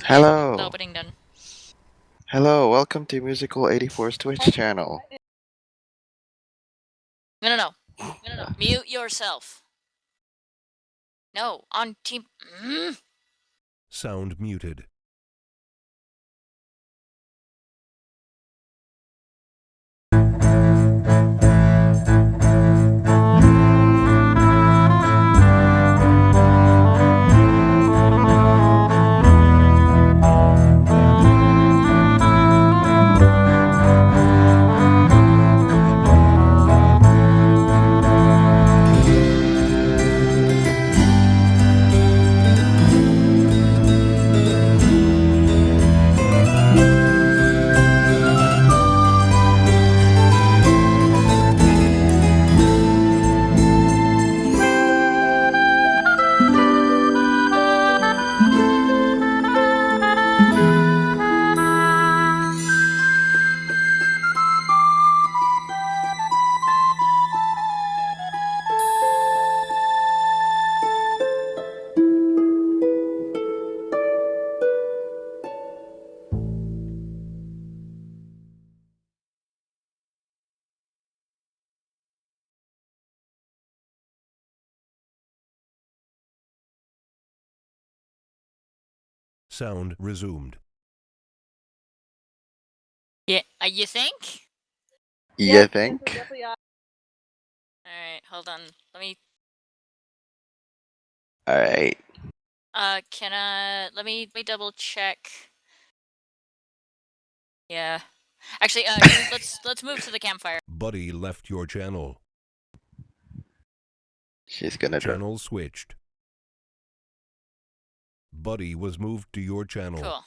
Hello. The opening done. Hello, welcome to Musical 84's Twitch channel. No. Mute yourself. No, on team. Sound muted. Sound resumed. Yeah, you think? You think? Alright, hold on. Let me. Alright. Let me double check. Yeah. Actually, let's move to the campfire. Buddy left your channel. She's gonna drop. Channel switched. Buddy was moved to your channel. Cool.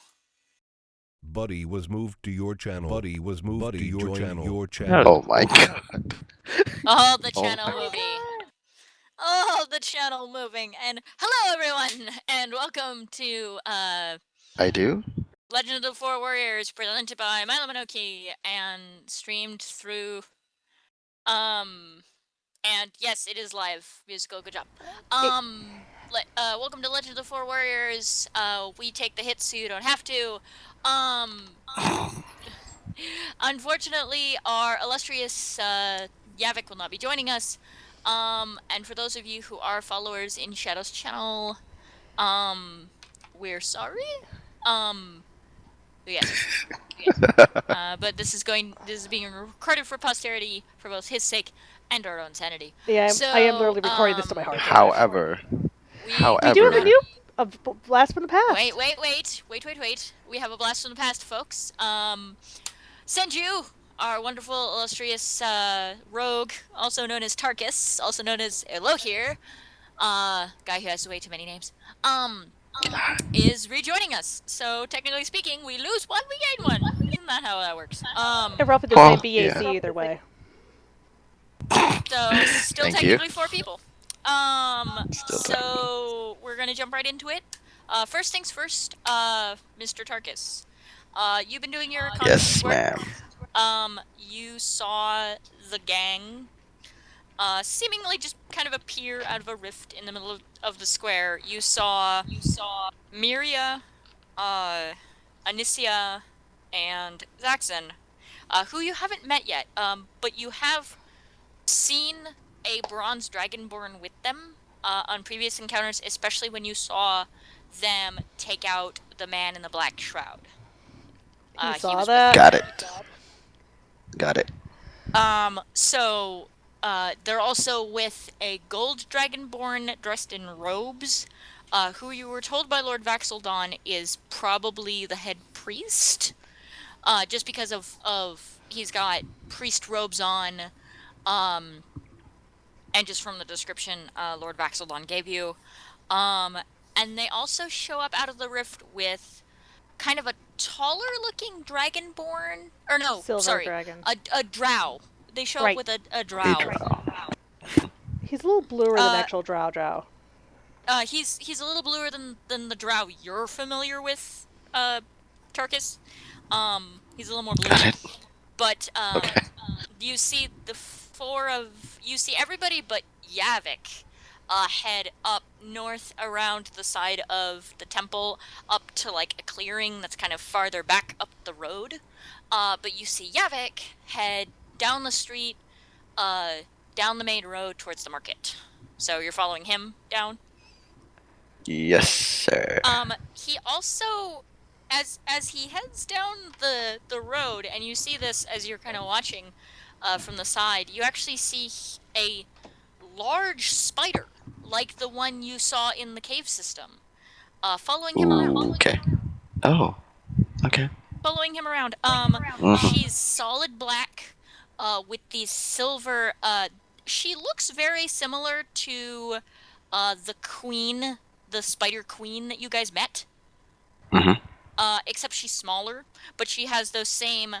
Buddy was moved to your channel. Buddy was moved to your channel. Your Oh my god. Oh, the Oh channel my movie. Oh, the channel moving. And hello, everyone, and welcome to I do? Legend of the Four Warriors, presented by Milo Minoki and streamed through. And yes, it is live. Musical, good job. Welcome to Legend of the Four Warriors. We take the hits so you don't have to. Unfortunately, our illustrious Yavik will not be joining us. And for those of you who are followers in Shadow's channel, we're sorry. Yes. But this is being recorded for posterity for both his sake and our own sanity. Yeah, So, I am literally recording this to my hard drive. However. We do a review of Blast from the Past. Wait. We have a Blast from the Past, folks. Senju, our wonderful, illustrious rogue, also known as Tarkus, also known as Elohir, guy who has way too many names, is rejoining us. So technically speaking, we lose one, we gain one. Isn't that how that works? They're roughly the same BAC either way. So still Thank technically you. 4 people. So we're gonna jump right into it. First things first, Mr. Tarkus. You've been doing your Yes, work. ma'am. You saw the gang seemingly just kind of appear out of a rift in the middle of the square. You saw Miria, Anicia, and Zaxxon, who you haven't met yet, but you have seen a bronze dragonborn with them on previous encounters, especially when you saw them take out the man in the black shroud. You saw that? Got it. So they're also with a gold dragonborn dressed in robes, who you were told by Lord Vaxeldon is probably the head priest, just because of he's got priest robes on, and just from the description Lord Vaxeldon gave you. And they also show up out of the rift with kind of a taller looking dragonborn, or no, Silver dragon. a drow. They show up with a drow. He's a little bluer than actual drow. He's a little bluer than the drow you're familiar with, Tarkus. He's a little more blue. Got it. But Okay. you see everybody but Yavik head up north around the side of the temple up to like a clearing that's kind of farther back up the road. But you see Yavik head down the street, down the main road towards the market. So you're following him down. Yes, sir. He also, as he heads down the road, and you see this as you're kind of watching, from the side, you actually see a large spider, like the one you saw in the cave system, following him around. Okay. Oh. Okay. Following him around. Mhm. She's solid black, with these silver. She looks very similar to, the queen, the spider queen that you guys met. Mhm. Except she's smaller, but she has those same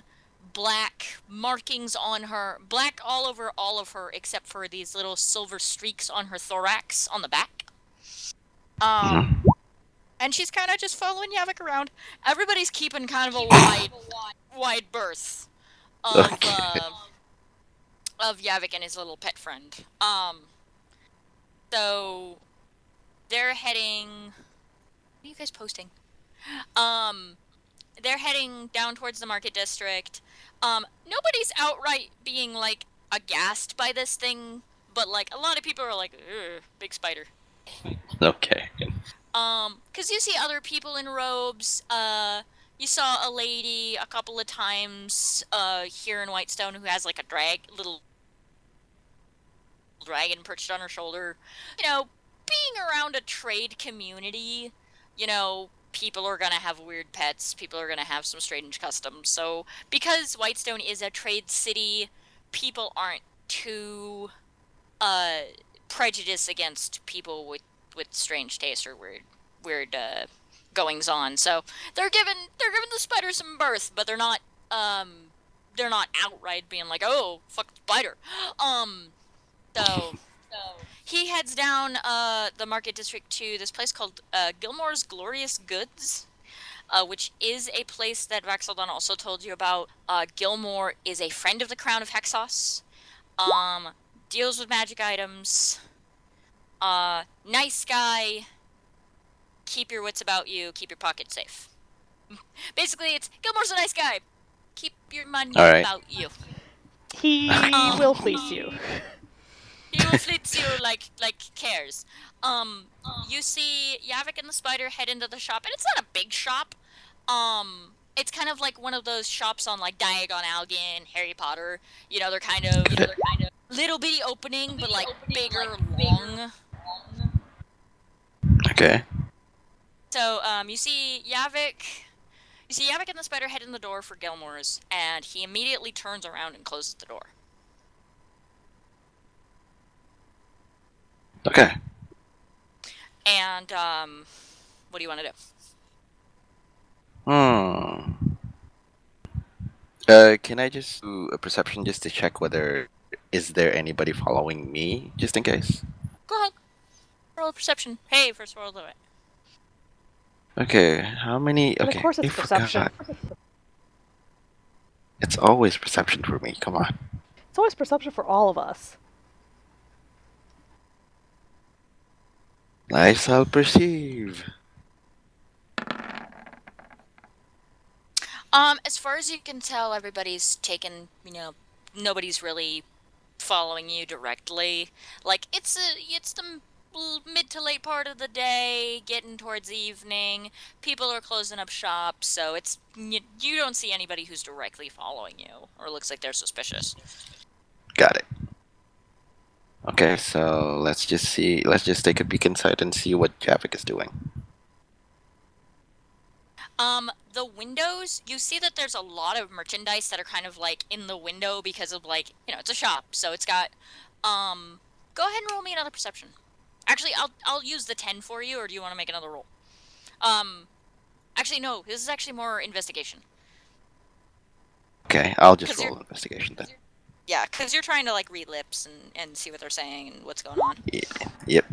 black markings on her, black all over all of her, except for these little silver streaks on her thorax on the back. Mhm. And she's kind of just following Yavik around. Everybody's keeping kind of a wide berth of Okay. of Yavik and his little pet friend. So they're heading. What are you guys posting? They're heading down towards the market district. Nobody's outright being like aghast by this thing, but like a lot of people are like, ugh, big spider. Okay. Cause you see other people in robes. You saw a lady a couple of times, here in Whitestone who has like a little dragon perched on her shoulder. You know, being around a trade community, you know, people are gonna have weird pets, people are gonna have some strange customs. So, because Whitestone is a trade city, people aren't too prejudiced against people with strange taste or weird goings on. So they're giving the spider some berth, but they're not outright being like, oh, fuck the spider. So he heads down the market district to this place called Gilmore's Glorious Goods, which is a place that Vaxeldon also told you about. Gilmore is a friend of the Crown of Hexos. Deals with magic items. Nice guy. Keep your wits about you. Keep your pockets safe. Basically, it's Gilmore's a nice guy. Keep your money All right. about you. He will fleece you. He will fleets you like cares. You see Yavik and the spider head into the shop, and it's not a big shop. It's kind of like one of those shops on like Diagon Alley and Harry Potter. You know, they're kind of little bitty opening, but like bigger, long. Okay. So, you see Yavik and the spider head in the door for Gilmore's, and he immediately turns around and closes the door. Okay. And, what do you want to do? Can I just do a perception just to check whether is there anybody following me, just in case? Go ahead. Roll a perception. Hey, first roll of it. Okay. How many? And Okay. of course it's I perception. forgot. It's always perception for me. Come on. It's always perception for all of us. I shall perceive. As far as you can tell, everybody's taken, nobody's really following you directly. Like, it's the mid to late part of the day, getting towards evening. People are closing up shop, so you don't see anybody who's directly following you or looks like they're suspicious. Got it. Okay, so let's just take a peek inside and see what Javik is doing. The windows, you see that there's a lot of merchandise that are kind of like in the window because of like, it's a shop, so it's got, go ahead and roll me another perception. Actually, I'll use the 10 for you, or do you want to make another roll? Actually, no, this is actually more investigation. Okay, I'll just roll investigation then. Yeah, because you're trying to like read lips and see what they're saying and what's going on. Yeah, yep.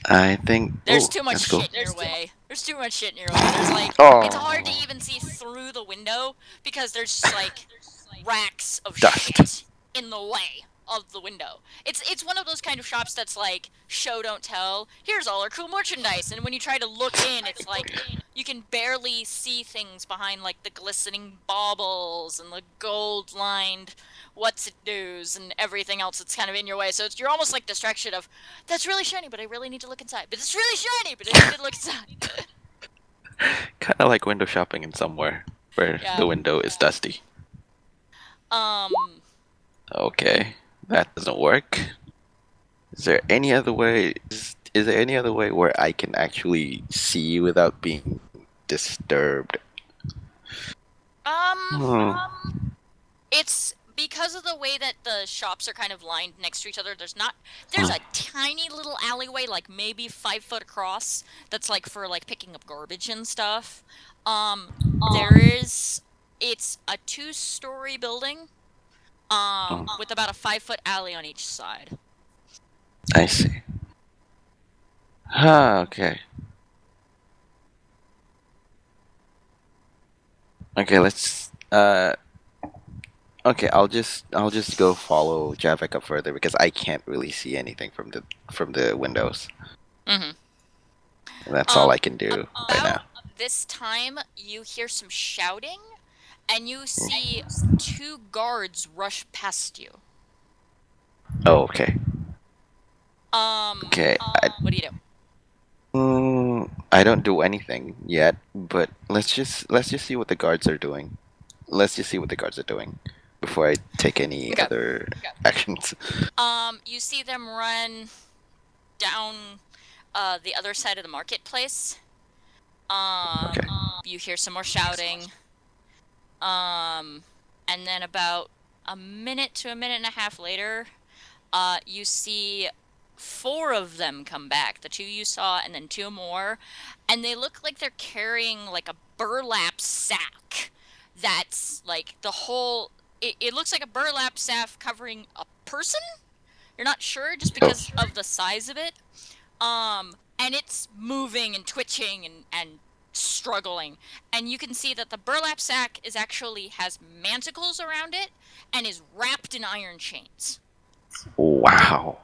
I think there's too much shit in your way. There's too much shit in your way. There's like it's hard to even see through the window because there's just like racks of dust shit in the way. of the window. It's one of those kind of shops that's like show don't tell. Here's all our cool merchandise, and when you try to look in, it's like you can barely see things behind like the glistening baubles and the gold lined what's it do's and everything else that's kind of in your way. So you're almost like distraction of that's really shiny, but I really need to look inside. But it's really shiny, but I need to look inside. Kind of like window shopping in somewhere where Yeah. the window is dusty. Um, Okay, that doesn't work. Is there any other way? Is there any other way where I can actually see without being disturbed? Hmm. It's because of the way that the shops are kind of lined next to each other. There's a tiny little alleyway, like maybe 5 foot across, that's like for like picking up garbage and stuff. It's a 2-story building, with about a 5 foot alley on each side. I see. Ah, okay. Okay, let's okay, I'll just go follow Javik up further because I can't really see anything from the windows. Mm-hmm. That's all I can do right now. About this time, you hear some shouting, and you see 2 guards rush past you. Oh, okay. Okay. What do you do? I don't do anything yet, but let's just see what the guards are doing. Let's just see what the guards are doing before I take any Okay. other actions. You see them run down the other side of the marketplace. Okay. You hear some more shouting. And then about a minute to a minute and a half later, you see 4 of them come back. The 2 you saw, and then 2 more. And they look like they're carrying like a burlap sack. That's like the whole. It looks like a burlap sack covering a person. You're not sure just because of the size of it. And it's moving and twitching and struggling. And you can see that the burlap sack has manticles around it and is wrapped in iron chains. Wow.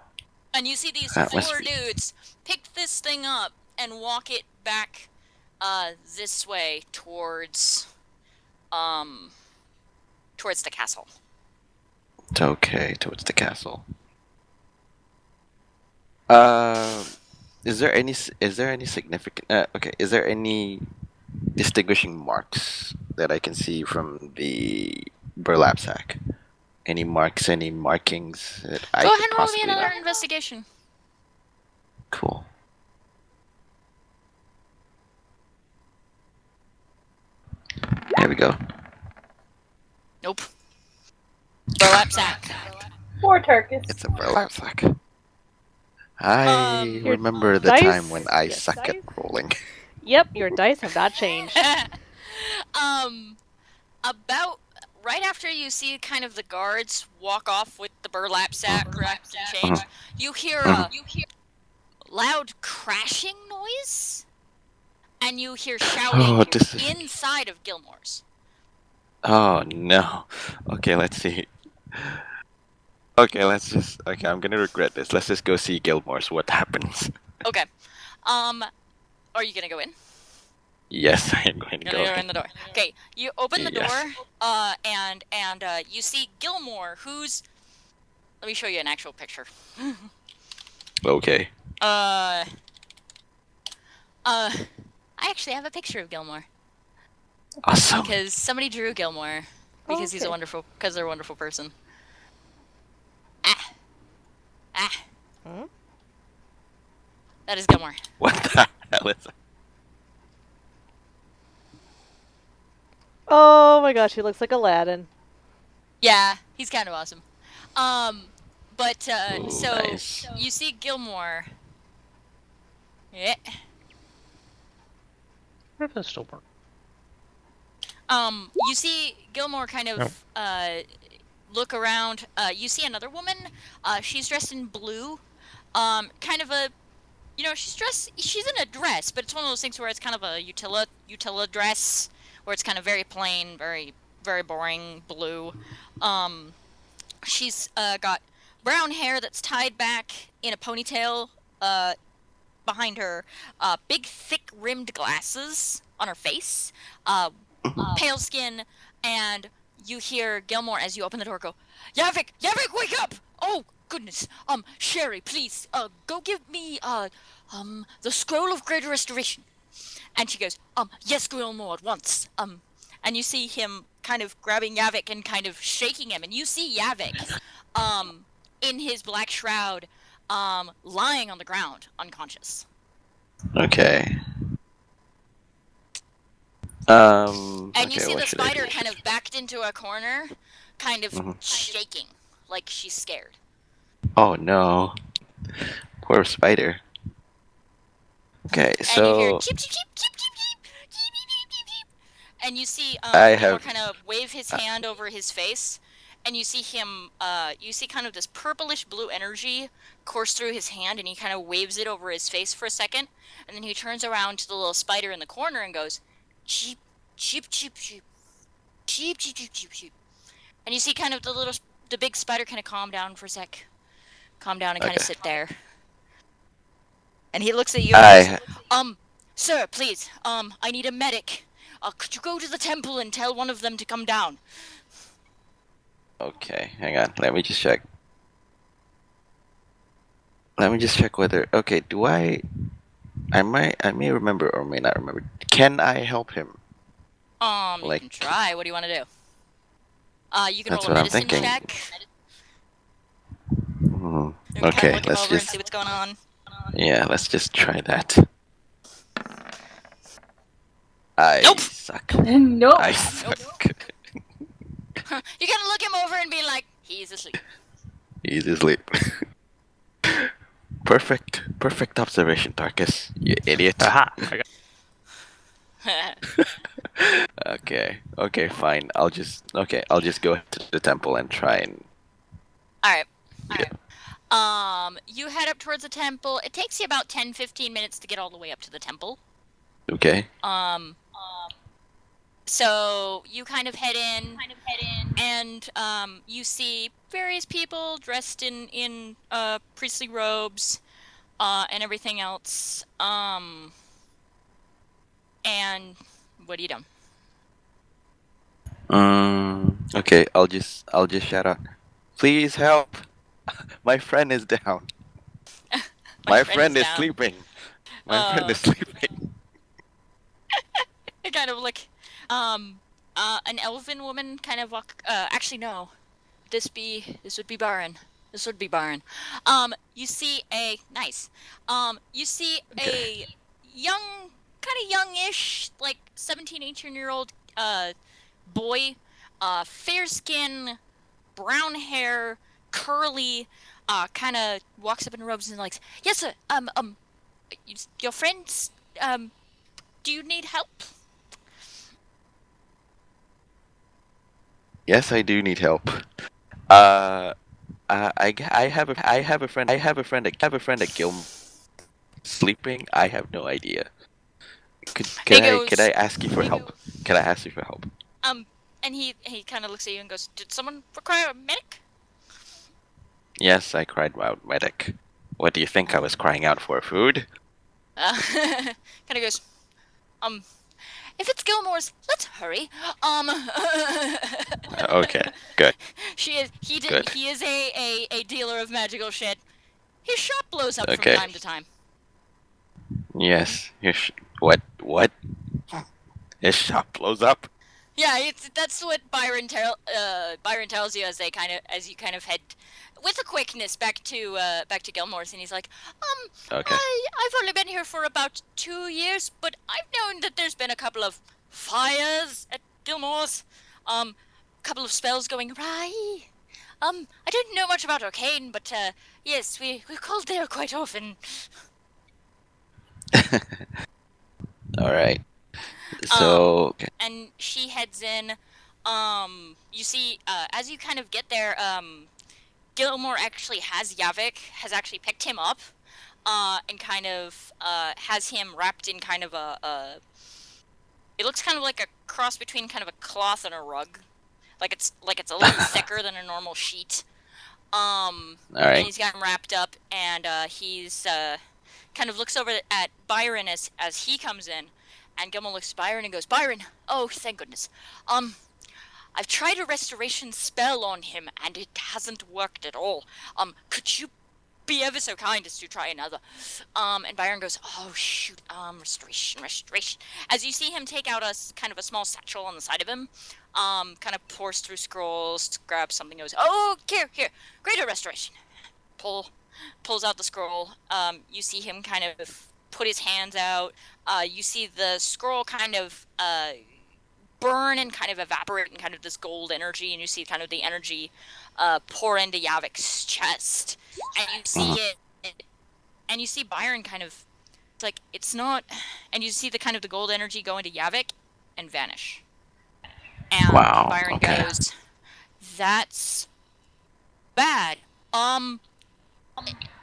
And you see these That 4 must be- dudes pick this thing up and walk it back this way towards the castle. It's okay, towards the castle. Is there any significant? Okay, is there any distinguishing marks that I can see from the burlap sack? Any marks? Any markings that I Go could ahead and roll me possibly another know? investigation. Cool. There we go. Nope. Burlap sack. Poor Turkis. It's a burlap sack. I Your remember the dice- time when I yes, suck dice? at rolling. Yep, your dice have not changed. About right after you see kind of the guards walk off with the burlap sack wrapped in chains, you hear a loud crashing noise, and you hear shouting this is- inside of Gilmore's. Oh no. Okay, let's see. Okay, Okay, I'm gonna regret this. Let's just go see Gilmore's. What happens? Okay. Are you gonna go in? Yes, I am going to You're gonna go. go in the door. Okay, you open the Yes. door, and you see Gilmore, who's. Let me show you an actual picture. Okay. I actually have a picture of Gilmore Awesome. because somebody drew Gilmore because he's Okay. they're a wonderful person. Hmm? That is Gilmore. What the hell is that? Oh my gosh, he looks like Aladdin. Yeah, he's kind of awesome. But Ooh, so nice. you see Gilmore. Yeah. Where does still work? You see Gilmore kind of look around. You see another woman. She's dressed in blue. Kind of a, she's in a dress, but it's one of those things where it's kind of a utila dress, where it's kind of very plain, very very boring blue. She's got brown hair that's tied back in a ponytail behind her, big thick rimmed glasses on her face, pale skin, and you hear Gilmore as you open the door go, Yavik, wake up! Oh goodness, Sherry, please, go give me the scroll of greater restoration. And she goes, yes, Gilmore, at once. And you see him kind of grabbing Yavik and kind of shaking him, and you see Yavik, in his black shroud, lying on the ground, unconscious. Okay. And you Okay, see what the should I spider do? kind of backed into a corner, kind of Mhm. shaking, like she's scared. Oh no. Poor spider. Okay, And you hear so cheep cheep cheep cheep cheep cheep cheep cheep cheep cheep cheep. And you see I Gilmore have kind of wave his hand over his face, and you see him you see kind of this purplish blue energy course through his hand, and he kind of waves it over his face for a second, and then he turns around to the little spider in the corner and goes cheep cheep cheep cheep cheep cheep cheep cheep cheep. And you see kind of the big spider kind of calm down for a sec. Calm down and kind of okay. sit there. And he looks at you and goes, sir, please, I need a medic. Could you go to the temple and tell one of them to come down? Okay, hang on. Let me just check. Let me just check whether. Okay, do I may remember or may not remember. Can I help him? You Like, can try. What do you want to do? You can that's roll a what I'm medicine thinking. check. Hmm. You can kind of Okay, look him let's over and just. see what's going on. Yeah, let's just try that. I Nope. suck. Nope. I suck. You gotta look him over and be like, he's asleep. He's asleep. Perfect observation, Tarkus. You idiot. Aha! I got Okay, fine. I'll just go to the temple and try and. Alright. Yeah. You head up towards the temple. It takes you about 10-15 minutes to get all the way up to the temple. Okay. So you kind of head in, and you see various people dressed in priestly robes, and everything else. And what do you do? Okay. I'll just shout out. Please help! My friend is down. My friend is down. sleeping. My friend is sleeping. I kind of like, an elven woman kind of walk. Actually, no. This would be Baron. This would be Baron. You see a nice. You see Okay. a young, kind of youngish, like 17, 18-year-old boy, fair skin, brown hair, curly, kind of walks up in robes and like, yes, sir. Your friends. Do you need help? Yes, I do need help. I have a friend. I have a friend at Gilm sleeping. I have no idea. Could I ask you for help? Can I ask you for help? And he kind of looks at you and goes, "Did someone require a medic?" Yes, I cried out medic. What do you think I was crying out for? Food? Kind of goes, if it's Gilmore's, let's hurry. Okay, good. Good. He is a dealer of magical shit. His shop blows up Okay. from time to time. Yes. What? His shop blows up. Yeah, that's what Byron tells you as you kind of head with a quickness back to Gilmore's, and he's like, Okay. I've only been here for about 2 years, but I've known that there's been a couple of fires at Gilmore's, couple of spells going awry. I don't know much about arcane, but yes, we've called there quite often. All right. So. Okay. And she heads in. You see, as you kind of get there, Gilmore actually has actually picked him up, and kind of has him wrapped in kind of a. It looks kind of like a cross between kind of a cloth and a rug, like it's a little thicker than a normal sheet. And right. he's got him wrapped up, and he's kind of looks over at Byron as he comes in, and Gilmore looks at Byron and goes, "Byron, oh thank goodness. I've tried a restoration spell on him, and it hasn't worked at all. Could you be ever so kind as to try another?" And Byron goes, "Oh shoot, restoration." As you see him take out kind of a small satchel on the side of him, kind of pours through scrolls, grabs something, goes, "Oh, here, greater restoration." Pulls out the scroll. You see him kind of put his hands out. You see the scroll kind of burn and kind of evaporate in kind of this gold energy, and you see kind of the energy pour into Yavik's chest, and you see it, and you see Byron kind of, it's like, it's not, and you see the kind of the gold energy go into Yavik and vanish. And Wow, Byron okay. goes, "That's bad.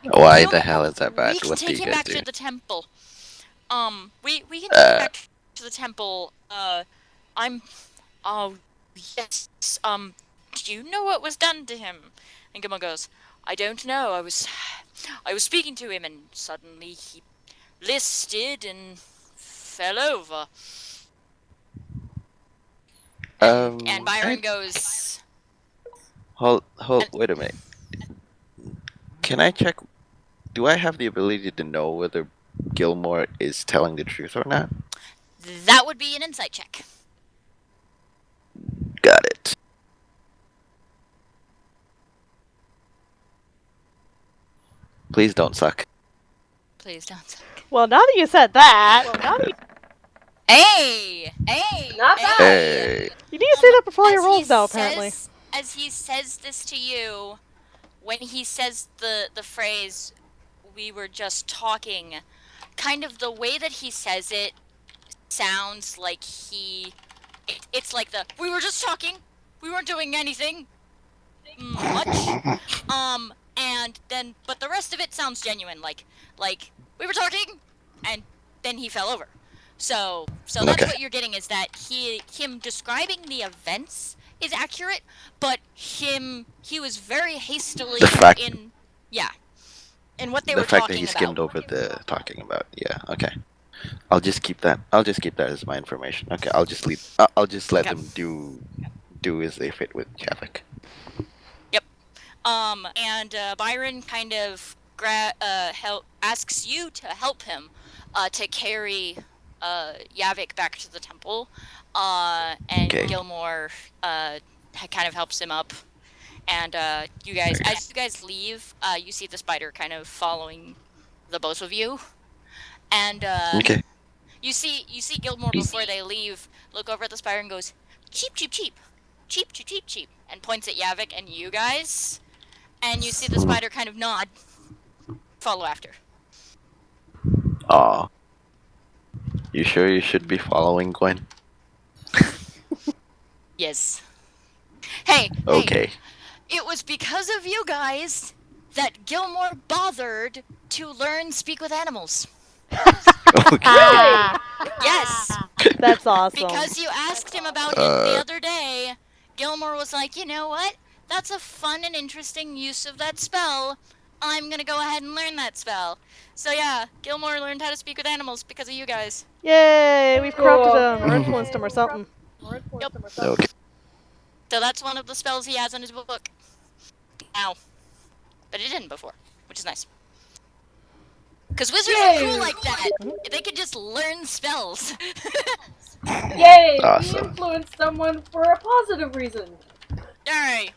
Why the hell is that We bad? can What do take you him guys back do? to the temple. We can take him back to the temple. I'm, oh yes. Do you know what was done to him?" And Gilmore goes, "I don't know. I was speaking to him, and suddenly he listed and fell over." And Byron goes, Hold, and wait a minute. Can I check? Do I have the ability to know whether Gilmore is telling the truth or not? that would be an insight check. Got it. Please don't suck. Please don't suck. Well, now that you said that, Hey! Not bad. Hey. you need to say that before As your he rolls, though. Apparently. As he says this to you, when he says the phrase, "We were just talking," kind of the way that he says it sounds like it's like "we were just talking, we weren't doing anything much," and then, but the rest of it sounds genuine, like "we were talking," and then he fell over. So that's Okay. what you're getting, is that him describing the events is accurate, but he was very hastily The fact- in what they The were fact that talking he skimmed about. over the talking about. Yeah. Okay. I'll just keep that. I'll just keep that as my information. Okay. I'll just leave. I'll just let Okay. them do as they fit with Javik. And Byron kind of asks you to help him to carry Yavik back to the temple, and Okay. Gilmore kind of helps him up. And you guys, Okay. as you guys leave, you see the spider kind of following the both of you, and Okay. you see Gilmore before they leave look over at the spider and goes, "Cheep, cheep, cheep, cheep, cheep, cheep, cheep," and points at Yavik and you guys. And you see the spider kind of nod, follow after. Aw. You sure you should be following Gwen? Yes. Hey, Okay. it was because of you guys that Gilmore bothered to learn speak with animals. Okay. Yes. That's awesome. Because you asked him about it the other day, Gilmore was like, "You know what? That's a fun and interesting use of that spell. I'm gonna go ahead and learn that spell." So yeah, Gilmore learned how to speak with animals because of you guys. Yay! We've corrupted Cool. him or influenced him or something. Yep. Okay. So that's one of the spells he has in his book now. But it didn't before, which is nice. Because wizards are cool like that. They could just learn spells. Yay! Awesome. We influenced someone for a positive reason. Alright.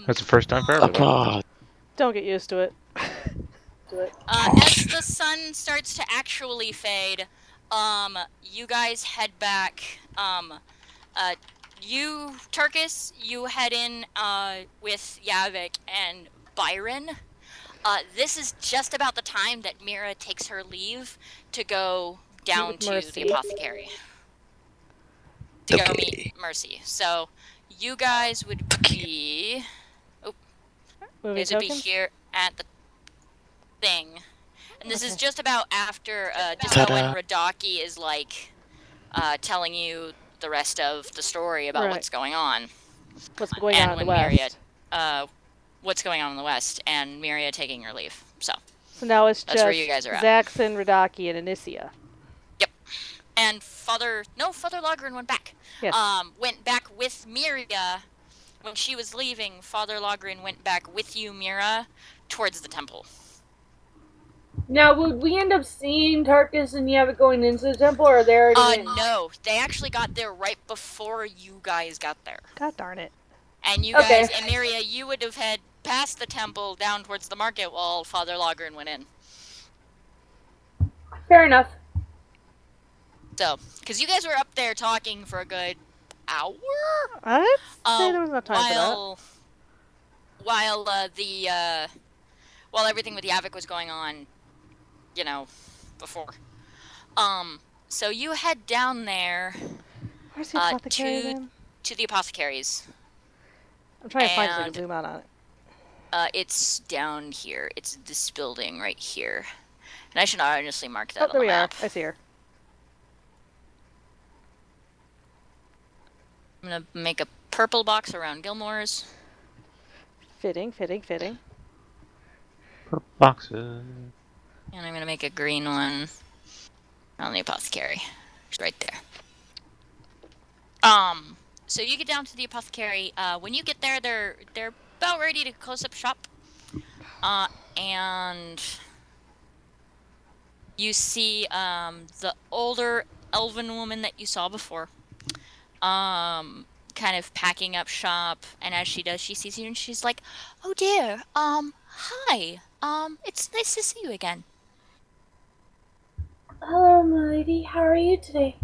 That's the first time for everybody. Applause. Don't get used to it. As the sun starts to actually fade, you guys head back. You, Turkis, you head in with Yavik and Byron. This is just about the time that Mira takes her leave to go down with to Mercy. the apothecary. To go meet Mercy. So, you guys would be... Moving Guys would be tokens? here at the thing. And this is Okay. just about after, just about when Ta-da. Radaki is, like, telling you the rest of the story about Right. what's going on. What's going And on in the when Myria, West? what's going on in the west, and Miria taking her leave. So now it's that's where just you guys are at. Zaxxon, Radaki, and Anicia. Yep. And Father Logren went back. Yes. Went back with Miria. When she was leaving, Father Logren went back with you, Mira, towards the temple. Now, would we end up seeing Tarkus and Yavik going into the temple, or they're already in? No. They actually got there right before you guys got there. God darn it. And you Okay. guys, and Miria, you would have had past the temple down towards the market while Father Logren went in. Fair enough. So, because you guys were up there talking for a good hour? I'd say there was no time for that. While everything with Yavik was going on, before. So you head down there. Where's the apothecary then? To the apothecaries. I'm trying to find it so I can zoom out on it. It's down here. It's this building right here. And I should honestly mark that on there the we map. are. I see her. I'm gonna make a purple box around Gilmore's. Fitting. Purple boxes. And I'm gonna make a green one on the apothecary. Just right there. So you get down to the apothecary. When you get there, they're about ready to close up shop. And you see the older elven woman that you saw before. Kind of packing up shop, and as she does, she sees you and she's like, "Oh dear, hi. It's nice to see you again." Hello, my lady. How are you today?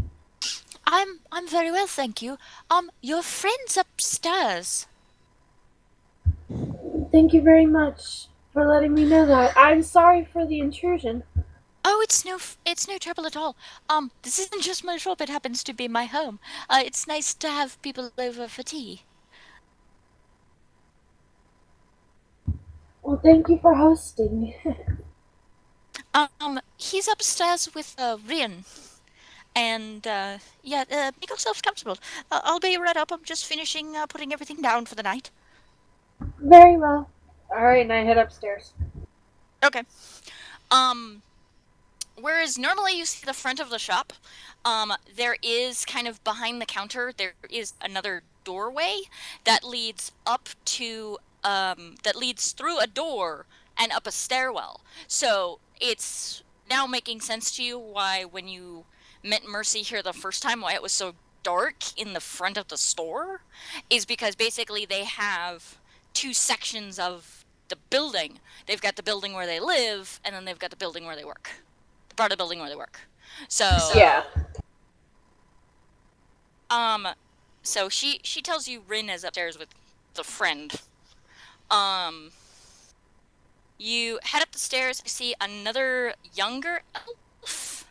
I'm very well, thank you. Your friend's upstairs. Thank you very much for letting me know that. I'm sorry for the intrusion. Oh, it's no trouble at all. This isn't just my shop, it happens to be my home. It's nice to have people over for tea. Well, thank you for hosting. He's upstairs with, Rian. And, make yourselves comfortable. I'll be right up. I'm just finishing, putting everything down for the night. Very well. Alright, and I head upstairs. Okay. Whereas normally you see the front of the shop, there is kind of behind the counter, there is another doorway that leads up to, that leads through a door and up a stairwell. So it's now making sense to you why when you met Mercy here the first time, why it was so dark in the front of the store, is because basically they have two sections of the building. They've got the building where they live, and then they've got the building where they work. The part of the building where they work. So yeah. So she tells you Rin is upstairs with the friend. You head up the stairs, you see another younger elf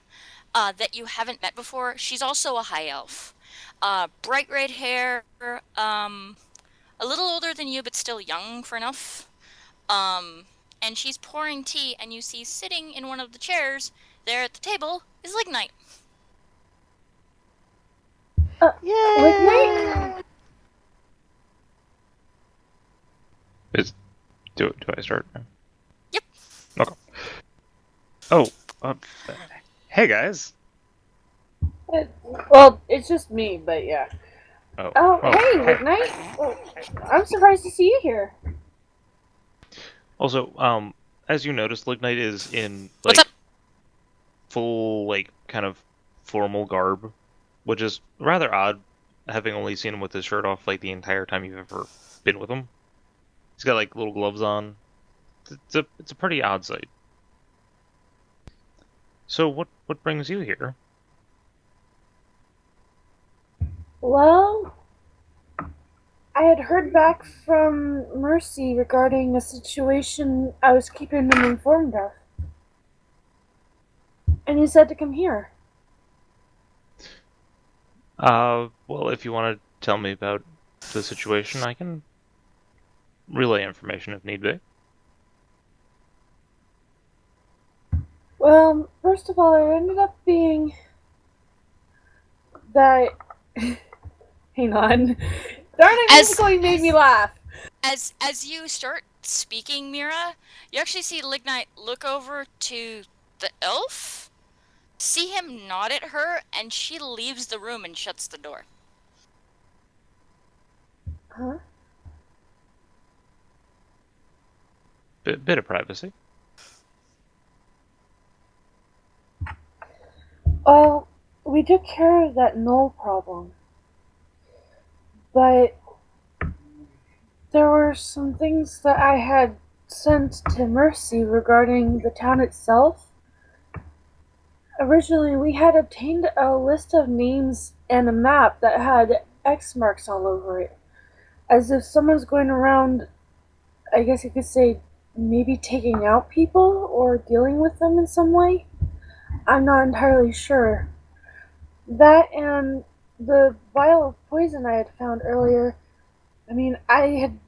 that you haven't met before. She's also a high elf. Bright red hair, a little older than you, but still young for enough. And she's pouring tea, and you see sitting in one of the chairs there at the table is Lignite. Yay! Lignite? Do I start? Yep. Okay. Oh, hey guys. Well, it's just me, but yeah. Oh, hey, Lignite. Well, I'm surprised to see you here. Also, as you noticed, Lignite is in What's up? full kind of formal garb, which is rather odd, having only seen him with his shirt off the entire time you've ever been with him. He's got little gloves on. It's a pretty odd sight. So what brings you here? Well, I had heard back from Mercy regarding a situation I was keeping them informed of. And you said to come here. Well, if you want to tell me about the situation, I can relay information if need be. Well, first of all, it ended up being that... Hang on. Darn it, musically made me laugh. As you start speaking, Mira, you actually see Lignite look over to the elf, see him nod at her, and she leaves the room and shuts the door. Huh? Bit of privacy. Well, we took care of that null problem. But there were some things that I had sent to Mercy regarding the town itself. Originally, we had obtained a list of names and a map that had X marks all over it. As if someone's going around, I guess you could say, maybe taking out people or dealing with them in some way. I'm not entirely sure. That and the vial of poison I had found earlier. I mean, I had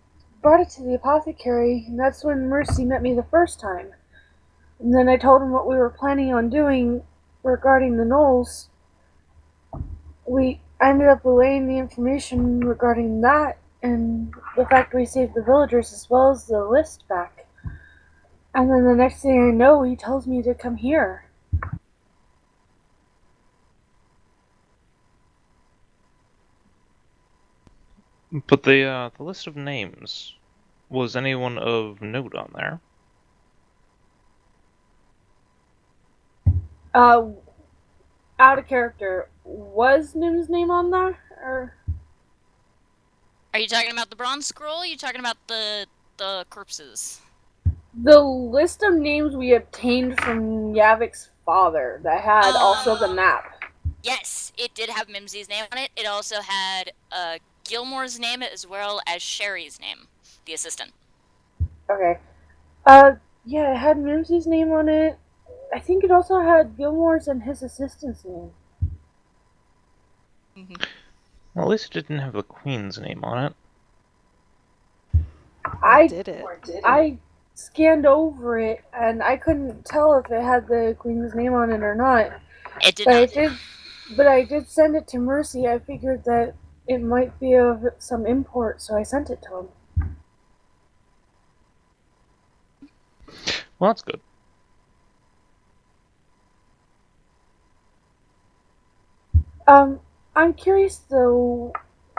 brought it to the apothecary, and that's when Mercy met me the first time. And then I told him what we were planning on doing regarding the gnolls. I ended up relaying the information regarding that and the fact we saved the villagers as well as the list back. And then the next thing I know, he tells me to come here. But the list of names, was anyone of note on there? Out of character, was Nim's name on there? Or Are you talking about the bronze scroll? Are you talking about the corpses? the list of names we obtained from Yavik's father that had also the map. Yes, it did have Mimsy's name on it. It also had Gilmore's name as well as Sherry's name, the assistant. Okay. Yeah, it had Mimsy's name on it. I think it also had Gilmore's and his assistant's name. Well, at least it didn't have the Queen's name on it. Did it? I scanned over it and I couldn't tell if it had the Queen's name on it or not. It did not. But I did send it to Mercy. I figured that it might be of some import, so I sent it to him. Well, that's good. I'm curious though,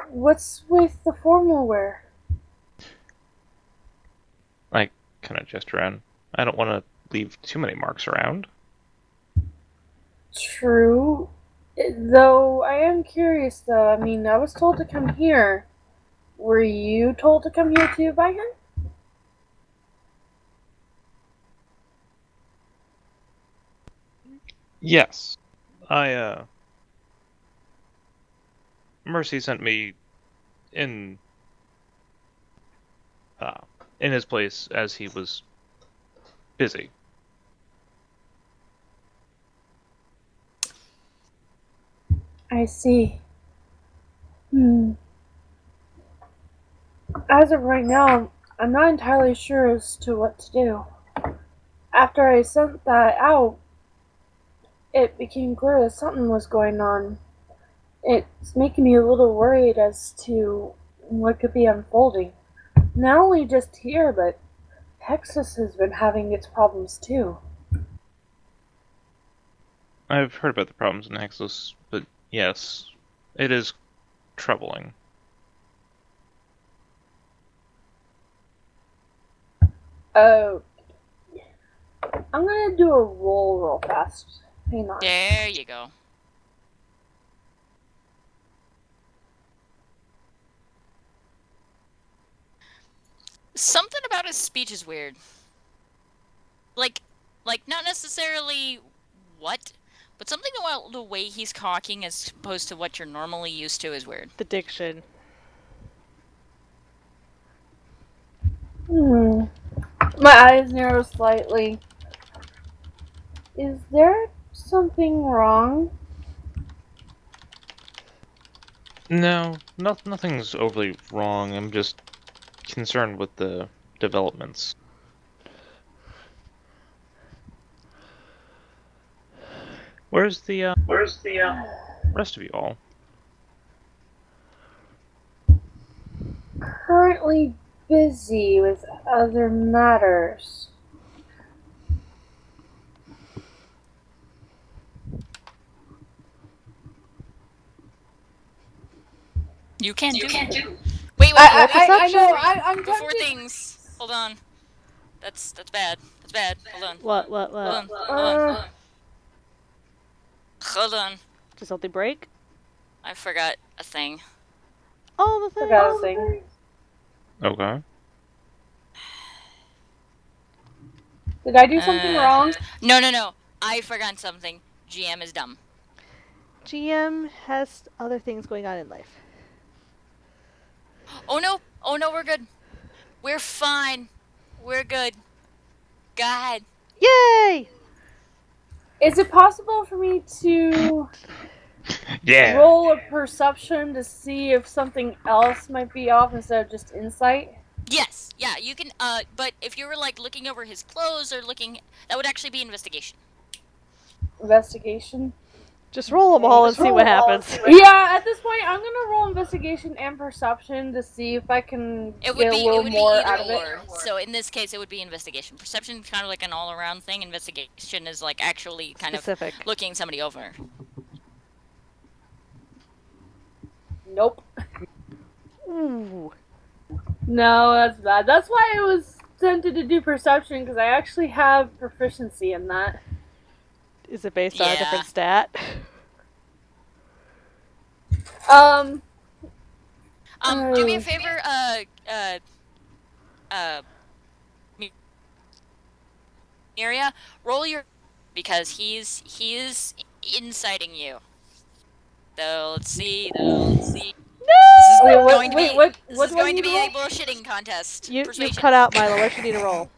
what's with the formal wear? I kind of gesture around. I don't want to leave too many marks around. True. Though I am curious though, I mean, I was told to come here. Were you told to come here too by him? Yes. Mercy sent me in his place as he was busy. I see. As of right now, I'm not entirely sure as to what to do. After I sent that out, it became clear that something was going on. It's making me a little worried as to what could be unfolding. Not only just here, but Texas has been having its problems too. I've heard about the problems in Hexos, but yes, it is troubling. Oh, I'm gonna do a roll real fast. Hang on. There you go. Something about his speech is weird. Like not necessarily what, but something about the way he's talking as opposed to what you're normally used to is weird. The diction. My eyes narrow slightly. Is there something wrong? No, nothing's overly wrong. I'm just concerned with the developments. Where's the rest of you all? Currently busy with other matters. You can't do. Wait. I know. I'm Before tempted. things. Hold on. That's bad. That's bad. Hold on. What? Hold on. Uh, Hold on. Did something break? I forgot a thing. Oh, the thing. forgot a thing. Okay. Did I do something wrong? No. I forgot something. GM is dumb. GM has other things going on in life. Oh no, we're good. We're fine. We're good. God. Yay! Is it possible for me to Yeah. roll a perception to see if something else might be off instead of just insight? Yes, yeah, you can, but if you were, like, looking over his clothes or looking, that would actually be investigation. Investigation? Just roll them all and see what happens. Yeah, at this point, I'm gonna roll investigation and perception to see if I can It would get a be, little more either out of it. or. So in this case, it would be investigation. Perception is kind of like an all-around thing. Investigation is, like, actually kind Specific. of looking somebody over. Nope. Ooh. No, that's bad. That's why I was tempted to do perception, because I actually have proficiency in that. Is it based on a Yeah. different stat? Do me a favor, Miria, roll your, because he is inciting you. So let's see. This is No! going to be do I a bullshitting contest. You Persuasion. cut out, Milo. What you need to roll?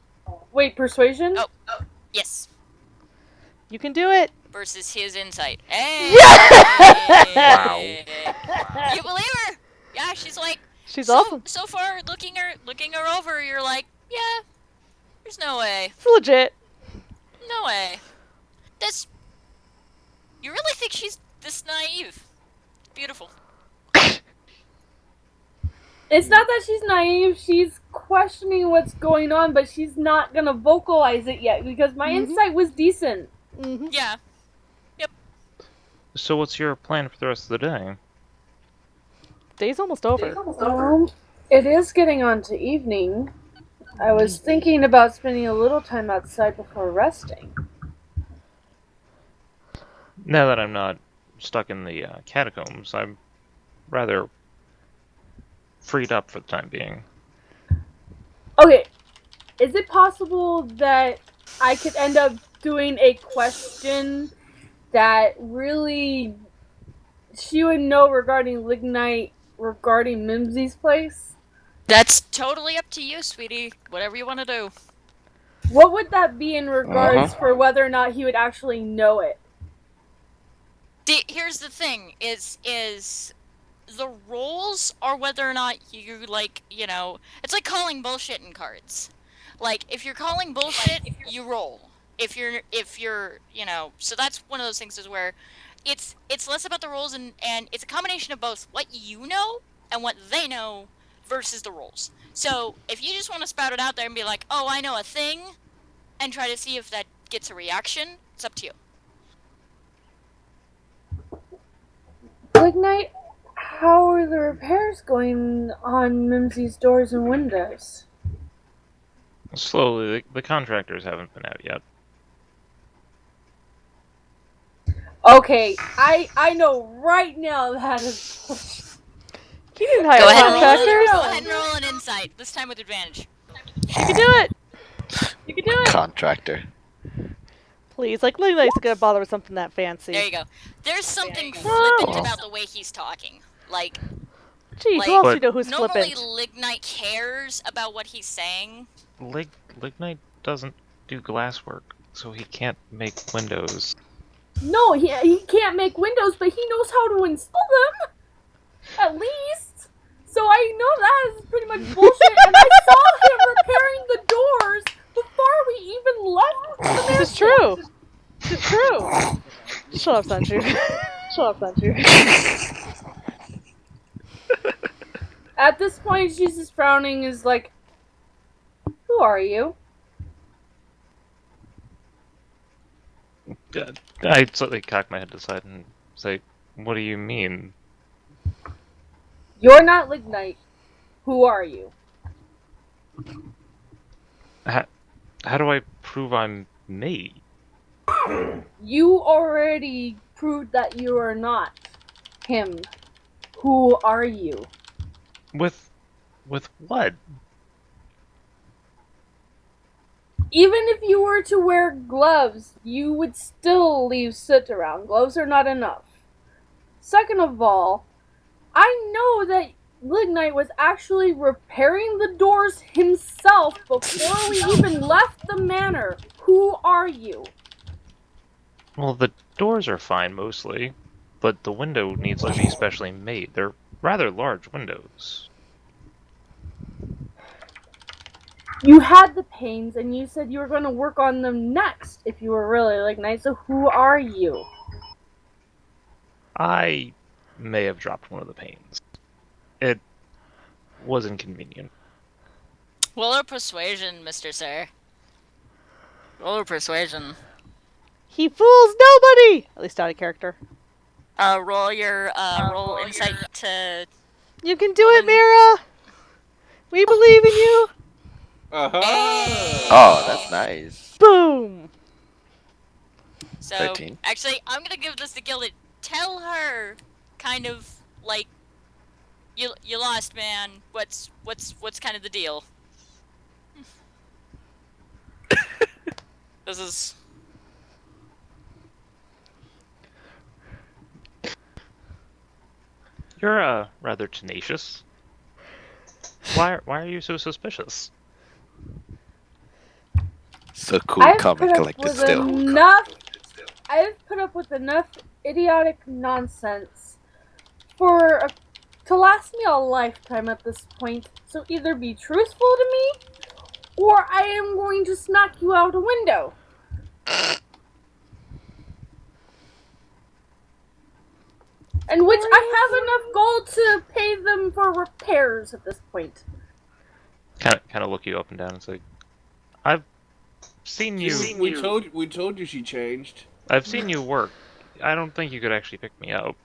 Wait, persuasion? Oh. Yes. You can do it. Versus his insight. Hey! Wow. You believe her? Yeah, she's like, She's so, awesome. So far, looking her over, you're like, yeah, there's no way. It's legit. No way. You really think she's this naive? Beautiful. It's not that she's naive, she's questioning what's going on, but she's not gonna vocalize it yet, because my insight was decent. Mm-hmm. Yeah. So what's your plan for the rest of the day? Day's almost over. It is getting on to evening. I was thinking about spending a little time outside before resting. Now that I'm not stuck in the catacombs, I'm rather freed up for the time being. Okay, is it possible that I could end up doing a question that really she would know regarding Lignite, regarding Mimsy's place? That's totally up to you, sweetie. Whatever you want to do. What would that be in regards for whether or not he would actually know it? Here's the thing: is the rolls are whether or not you, like, it's like calling bullshit in cards. Like, if you're calling bullshit, you roll. If you're, so that's one of those things is where it's less about the rolls and it's a combination of both what you know and what they know versus the rolls. So if you just want to spout it out there and be like, oh, I know a thing, and try to see if that gets a reaction, it's up to you. Lignite, how are the repairs going on Mimsy's doors and windows? Slowly, the contractors haven't been out yet. Okay, I know right now that is. He didn't hire Go ahead contractors. and roll an insight. This time with advantage. You can do it. You can do it. Contractor. Please, like, Lignite's gonna bother with something that fancy. There you go. There's something flippant about the way he's talking. Like, Geez, like, who else do But- you know who's normally flippant? Lignite cares about what he's saying. Lignite doesn't do glass work, so he can't make windows. No, he can't make windows, but he knows how to install them! At least! So I know that is pretty much bullshit, and I saw him repairing the doors before we even left the mansion! This is true. This is true. Shut up, Sanju. Shut up, Sanju. At this point, she's just frowning, is like, Who are you? I slightly cock my head to the side and say, "What do you mean?" You're not Lignite. Who are you? How do I prove I'm me? You already proved that you are not him. Who are you? With what? Even if you were to wear gloves, you would still leave soot around. Gloves are not enough. Second of all, I know that Lignite was actually repairing the doors himself before we even left the manor. Who are you? Well, the doors are fine mostly, but the window needs to be specially made. They're rather large windows. You had the panes and you said you were going to work on them next if you were really Lignite, so who are you? I may have dropped one of the panes. It was inconvenient. Roll or persuasion, Mr. Sir. Roll or persuasion. He fools nobody! At least out of character. Roll your roll insight to. You can do it, Mira! We believe in you! Oh, that's nice. Boom! So 13. actually, I'm gonna give this to Gilded. Tell her, kind of like, you lost, man. What's kind of the deal? This is. You're rather tenacious. Why are you so suspicious? So cool, I've calm, put and up collected with still. I've put up with enough idiotic nonsense to last me a lifetime at this point. So either be truthful to me, or I am going to smack you out a window. And which I have enough gold to pay them for repairs at this point. Kind of look you up and down and say, "I've seen you. We told you she changed. I've seen you work. I don't think you could actually pick me up."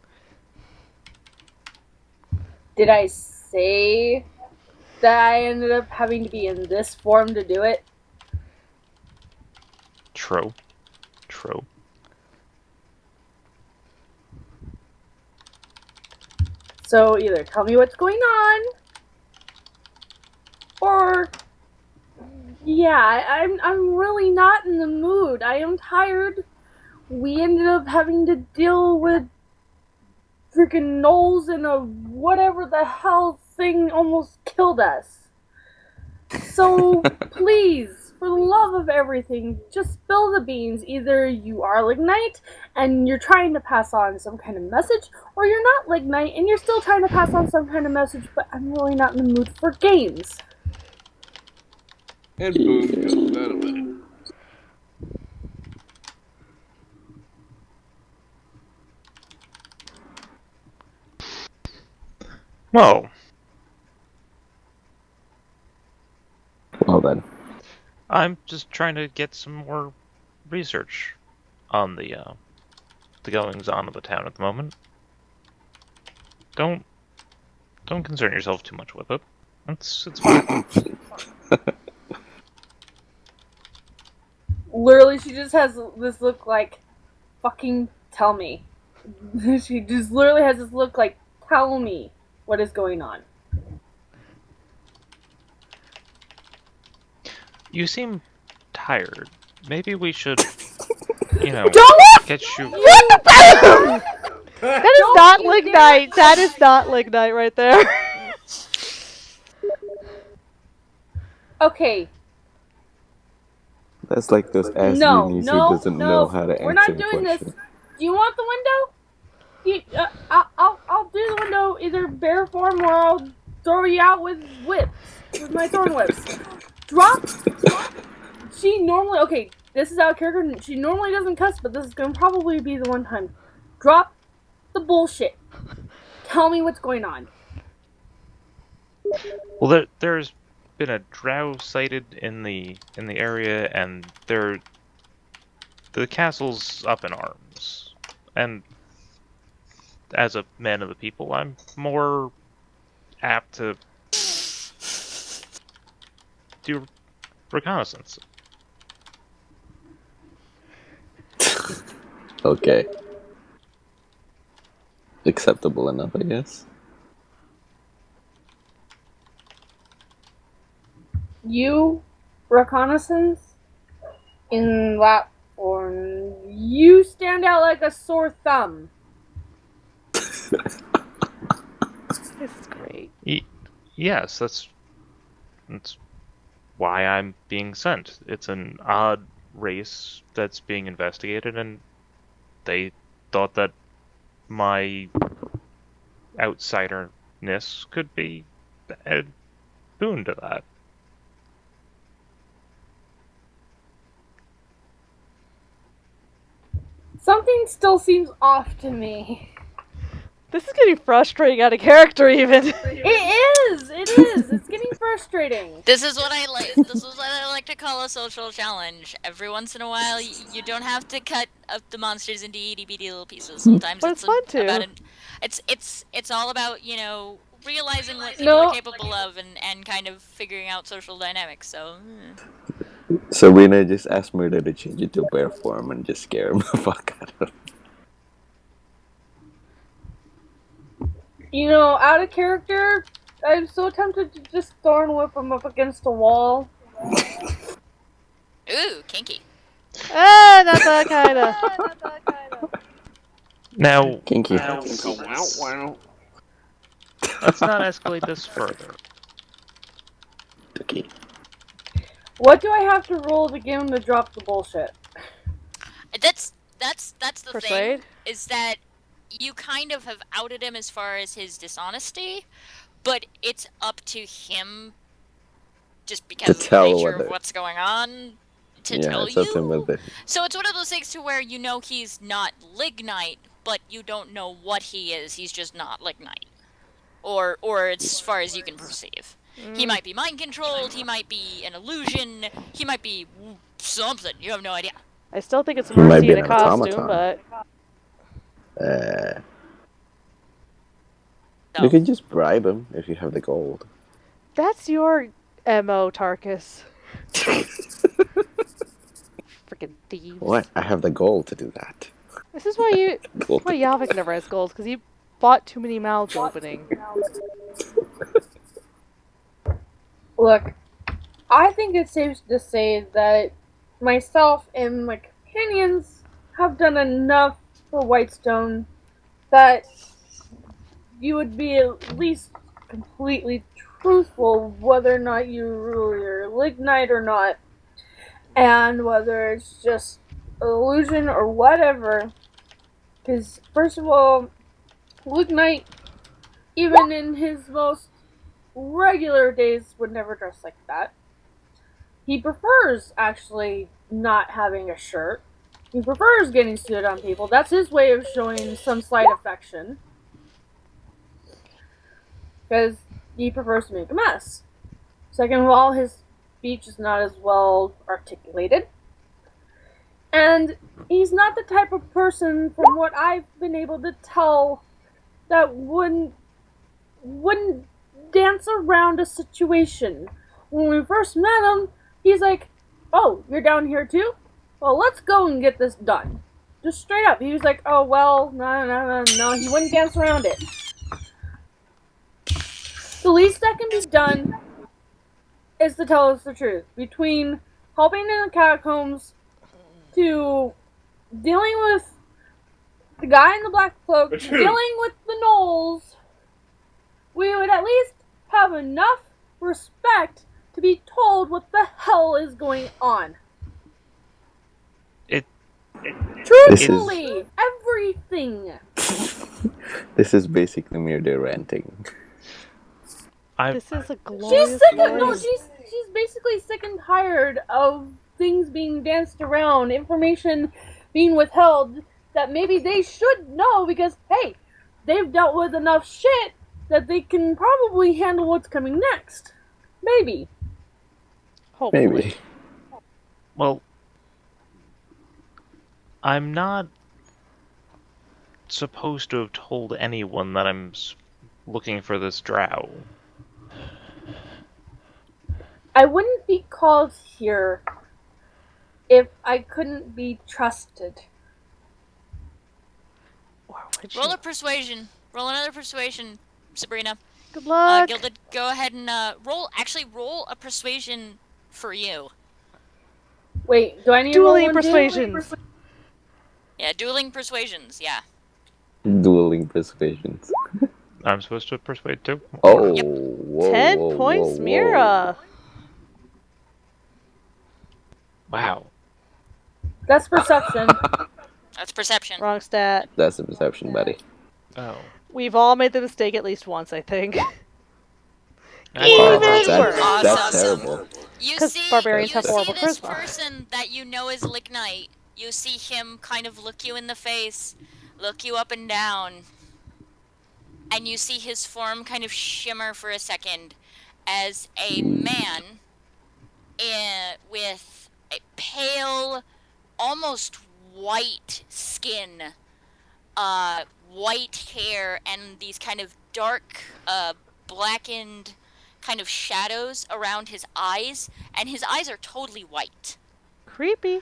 Did I say that I ended up having to be in this form to do it? True. So either tell me what's going on, or yeah, I'm really not in the mood. I am tired. We ended up having to deal with freaking gnolls and a whatever the hell thing almost killed us. So please, for the love of everything, just spill the beans. Either you are Lignite and you're trying to pass on some kind of message, or you're not Lignite and you're still trying to pass on some kind of message, but I'm really not in the mood for games. And boom goes that away. Well, Then. I'm just trying to get some more research on the goings on of the town at the moment. Don't concern yourself too much with it. It's fine. Literally, she just has this look like, fucking tell me. She just literally has this look like, tell me what is going on. You seem tired. Maybe we should, Don't get you. That is not Lignite! That is not Lignite right there. Okay. That's like those ass No, who no, doesn't no. know how to We're answer not the doing question. this. Do you want the window? I'll do the window either bare form or I'll throw you out with whips, with my thorn whips. Drop. She normally, okay, this is out of character. She normally doesn't cuss, but this is gonna probably be the one time. Drop the bullshit. Tell me what's going on. Well, there's been a drow sighted in the area, and the castle's up in arms. And as a man of the people, I'm more apt to do reconnaissance. Okay. Acceptable enough, I guess. You reconnaissance in that form. You stand out like a sore thumb. This is great. Yes, that's why I'm being sent. It's an odd race that's being investigated, and they thought that my outsiderness could be a boon to that. Something still seems off to me. This is getting frustrating out of character, even. It is. It is. It's getting frustrating. This is what I like. This is what I like to call a social challenge. Every once in a while, you don't have to cut up the monsters into itty bitty little pieces. Sometimes But it's fun too. about it's all about realizing what people are capable of and kind of figuring out social dynamics. So. Sabrina just asked Murder to change it to bear form and just scare him the fuck out of him. Out of character, I'm so tempted to just thorn whip him up against a wall. Ooh, kinky. Not that kind of. Now, Kinky. let's not escalate this further. Okay. What do I have to roll to get him to drop the bullshit? That's the Persuade? thing, is that you kind of have outed him as far as his dishonesty, but it's up to him, just because of the nature of what's going on, to tell you. So it's one of those things to where he's not lignite, but you don't know what he is. He's just not lignite, or it's as far as you can perceive. He might be mind controlled. He might be an illusion. He might be something. You have no idea. I still think it's Mercy in a costume, but... You could just bribe him if you have the gold. That's your MO, Tarkus. Freaking thieves. What? I have the gold to do that. This is why Yavik never has gold, because he bought too many mouths opening. Look, I think it's safe to say that myself and my companions have done enough for Whitestone that you would be at least completely truthful whether or not you really are lignite or not, and whether it's just illusion or whatever. Because, first of all, lignite, even in his most regular days, would never dress like that. He prefers actually not having a shirt. He prefers getting stood on people. That's his way of showing some slight affection. Because he prefers to make a mess. Second of all, his speech is not as well articulated. And he's not the type of person, from what I've been able to tell, that wouldn't dance around a situation. When we first met him, he's like, "Oh, you're down here too? Well, let's go and get this done." Just straight up. He was like, "Oh, well, no." He wouldn't dance around it. The least that can be done is to tell us the truth. Between helping in the catacombs to dealing with the guy in the black cloak, dealing with the gnolls, we would at least have enough respect to be told what the hell is going on. Truthfully, everything. This is basically mere ranting. This is a glorious She's sick of she's basically sick and tired of things being danced around, information being withheld that maybe they should know because, hey, they've dealt with enough shit that they can probably handle what's coming next. Maybe. Hopefully. Maybe. Well, I'm not supposed to have told anyone that I'm looking for this drow. I wouldn't be called here if I couldn't be trusted. Or would Roll you? a persuasion. Roll another persuasion, Sabrina. Good luck. Gilded, go ahead and roll. Actually, roll a persuasion for you. Wait, do I need to roll Dueling one too? persuasions. Yeah, dueling persuasions. Yeah. Dueling persuasions. I'm supposed to persuade too? Oh, Yep. whoa, 10 whoa, points, whoa, Mira. Wow. That's perception. That's perception. Wrong stat. That's a perception, buddy. Oh. We've all made the mistake at least once, I think. That's Even that's, worse. that's Awesome. terrible. You 'Cause see, barbarians you have see horrible this charisma. person that you know is Lignite. You see him kind of look you in the face, look you up and down, and you see his form kind of shimmer for a second as a man with a pale, almost white skin, white hair, and these kind of dark, blackened kind of shadows around his eyes, and his eyes are totally white. Creepy.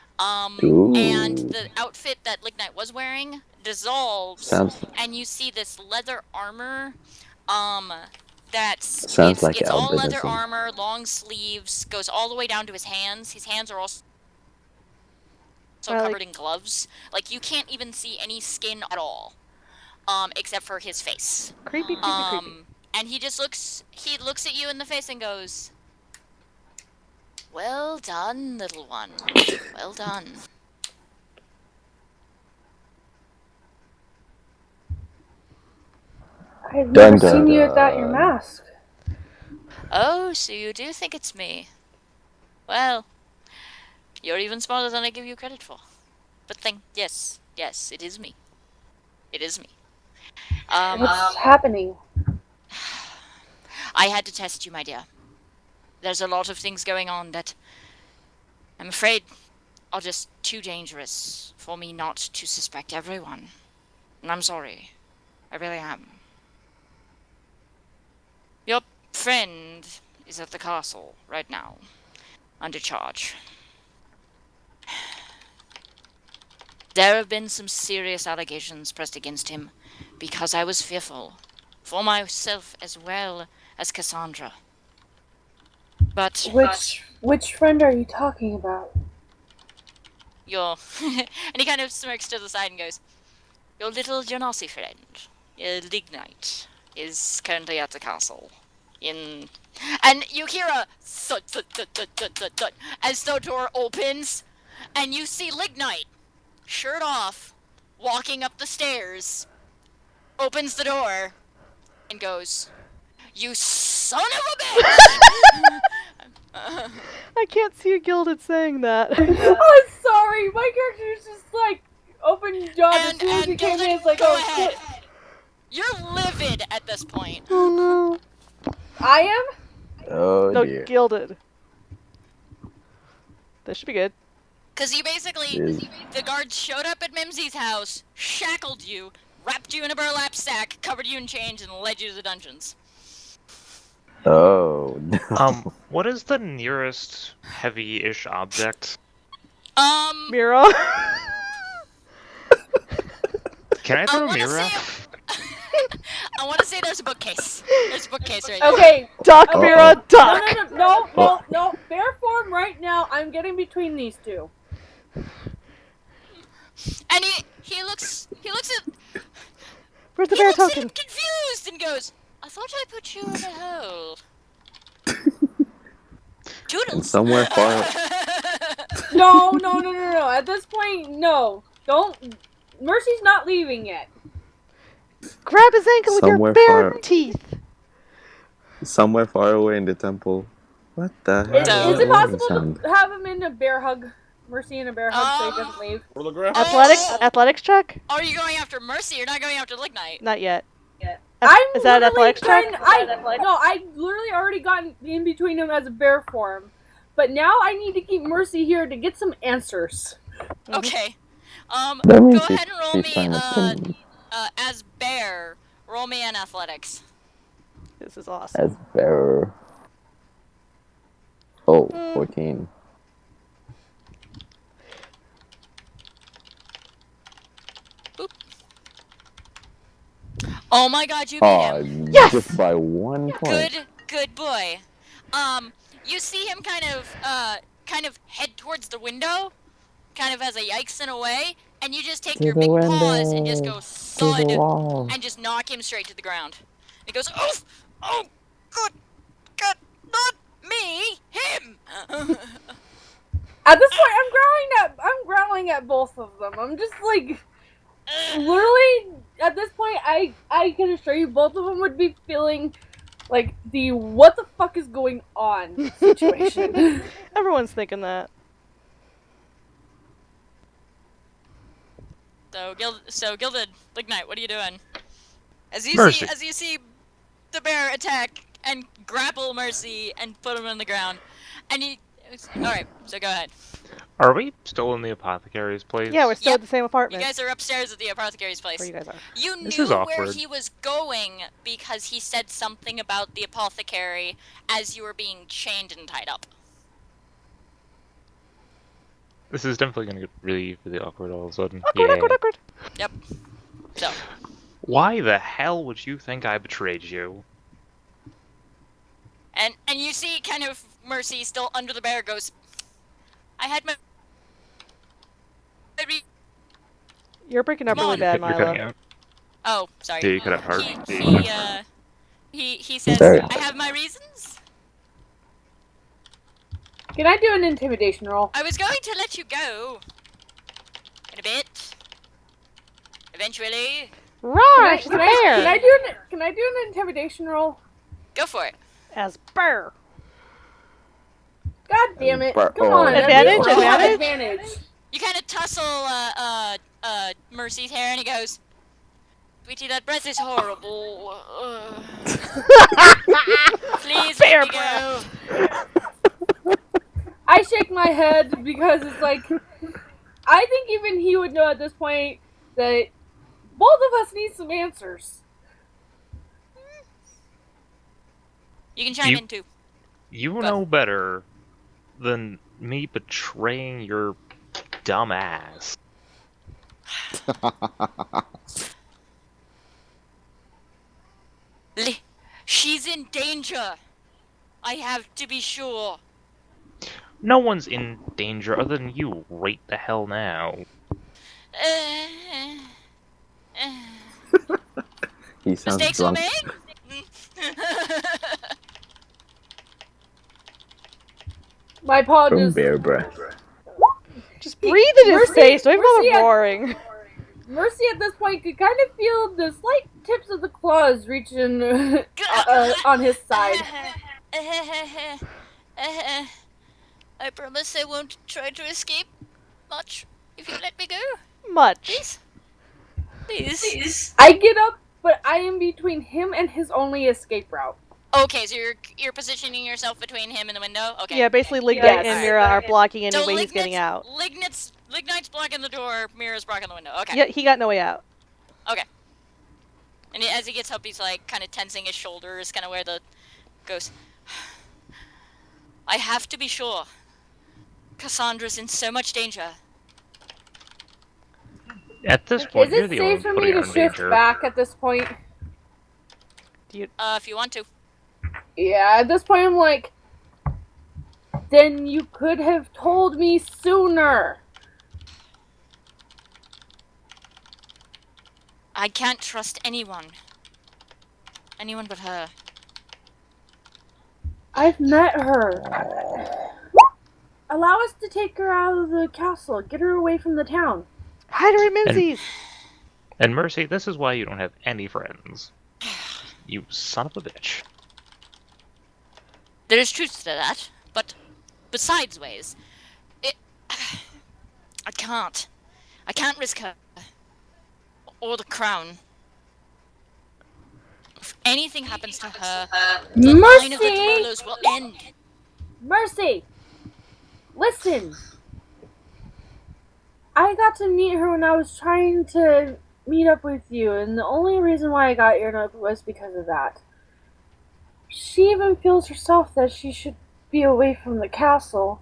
Ooh. And the outfit that Lignite was wearing dissolves, Sounds and you see this leather armor, Sounds like it's all leather albinism. armor, long sleeves, goes all the way down to his hands. His hands are also covered in gloves. Like, you can't even see any skin at all, except for his face. Creepy, creepy. And he looks at you in the face and goes, "Well done, little one. Well done." I've Dun, never dun, seen you without your dun. mask. Oh, so you do think it's me? Well, you're even smarter than I give you credit for. But yes, it is me. It is me. What's happening? I had to test you, my dear. There's a lot of things going on that I'm afraid are just too dangerous for me not to suspect everyone. And I'm sorry. I really am. Your friend is at the castle right now, under charge. There have been some serious allegations pressed against him because I was fearful, for myself as well as Cassandra. But Which friend are you talking about? your and he kind of smirks to the side and goes, "Your little Genasi friend, Lignite, is currently at the castle. And you hear a thud, thud, thud, thud, thud, thud, thud, as the door opens, and you see Lignite, shirt off, walking up the stairs, opens the door, and goes, "You son of a bitch!" I can't see a Gilded saying that. Oh, sorry. My character's just like open jaw as soon as he came in. Gilded, It's like, go oh ahead. shit. You're livid at this point. Oh I am. Oh no. No, dear. Gilded. This should be good. Because you basically, the guards showed up at Mimsy's house, shackled you, wrapped you in a burlap sack, covered you in chains, and led you to the dungeons. Oh no. What is the nearest heavy-ish object? Mira. Can I throw a mirror? I want to say there's a bookcase. There's a bookcase right there. Okay. Duck, Okay. Mira, duck. No. Bear form right now. I'm getting between these two. And he looks at. Where's the He bear looks at token? him confused and goes, "I thought I put you in a hole." Toodles. Somewhere far. No. At this point, no. Don't. Mercy's not leaving yet. Grab his ankle with your Somewhere bare far. teeth. Somewhere far away in the temple. What the hell? Is it Rolling possible sound. to have him in a bear hug? Mercy in a bear hug so he doesn't leave. Roll a graph. Athletics check? Are you going after Mercy? You're not going after Lignite. Not yet. Is that an athletics check? No, I literally already gotten in between him as a bear form. but now I need to keep Mercy here to get some answers. Okay. That means Go ahead and roll she's me, trying to pin me. as bear, roll me an athletics. This is awesome. As bearer. Oh, 14. Oh my god, you beat Aw, him. Yes! just by 1 point. Good boy. You see him kind of head towards the window, kind of as a yikes in a way, and you just take To your the big paws and just window. go To the thud, wall. and just knock him straight to the ground. It goes, oh, good, not me, him. At this point, I'm growling at both of them. I'm just like, literally, at this point, I can assure you, both of them would be feeling like the what the fuck is going on situation. Everyone's thinking that. So Gilded, Lignite, what are you doing? As you Mercy. see the bear attack and grapple Mercy and put him on the ground, and all right. So go ahead. Are we still in the apothecary's place? Yeah, we're still Yep. at the same You apartment. guys are upstairs at the apothecary's place. Where you guys are. You This knew is where awkward. he was going because he said something about the apothecary as you were being chained and tied up. This is definitely gonna get really, really awkward all of a sudden. Awkward. Yep. So Why the hell would you think I betrayed you? and you see kind of Mercy still under the bear goes, I had my You're breaking up Come really on. bad, You're cutting Milo. out. Oh, sorry. Yeah, you cut out hard. He says, Sorry. I have my reasons. Can I do an intimidation roll? I was going to let you go in a bit. Eventually. Right, she's a bear! Can I do an intimidation roll? Go for it. As bear. God damn it! Bar- Come oh. on, Advantage, roll on advantage? advantage. You kind of tussle Mercy's hair, and he goes, "Sweetie, that breath is horrible. Please Bear let me go." I shake my head because it's like, I think even he would know at this point that both of us need some answers. You can chime You- in too. You know better than me betraying your dumb ass. She's in danger. I have to be sure. No one's in danger other than you right the hell now. He sounds Mistakes were drunk. made. My From apologies. bear breath. Just breathe in his Mercy- face. Don't even Mercy bother at- roaring. Mercy at this point could kind of feel the slight tips of the claws reaching on his side. I promise I won't try to escape much if you let me go. Much. Please. I get up, but I am between him and his only escape route. Okay, so you're positioning yourself between him and the window? Okay. Yeah, basically Lignite Yes. and Mira are blocking any So way he's getting out. Lignite's blocking the door, Mira's blocking the window. Okay. Yeah, he got no way out. And as he gets up, he's like kind of tensing his shoulders, kind of where the goes. I have to be sure. Cassandra's in so much danger. At this Is point, you're it the safe one for me putting her to in shift danger. back at this point? If you want to. Yeah, at this point I'm like, then you could have told me sooner. I can't trust anyone. Anyone but her. I've met her. Allow us to take her out of the castle. Get her away from the town. Hide her in Mincy's. And Mercy, this is why you don't have any friends. You son of a bitch. There is truth to that, but besides ways, I can't. I can't risk her. Or the crown. If anything happens to her, the line of the Mercy! Dwolos will end. Mercy! Listen! I got to meet her when I was trying to meet up with you, and the only reason why I got your note was because of that. She even feels herself that she should be away from the castle.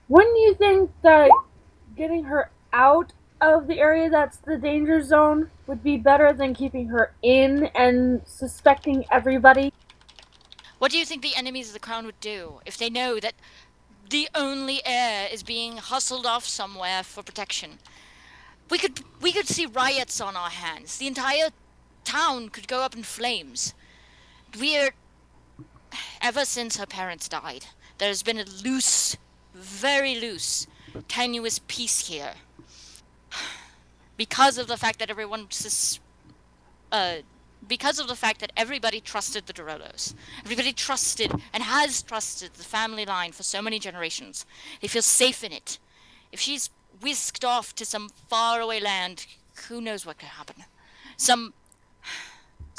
Wouldn't you think that getting her out of the area that's the danger zone would be better than keeping her in and suspecting everybody? What do you think the enemies of the crown would do if they know that the only heir is being hustled off somewhere for protection? We could see riots on our hands. The entire town could go up in flames. Ever since her parents died, there's been a loose, very loose, tenuous peace here. Because of the fact that because of the fact that everybody trusted the Dorolos. Everybody trusted and has trusted the family line for so many generations. They feel safe in it. If she's whisked off to some faraway land, who knows what could happen? Someone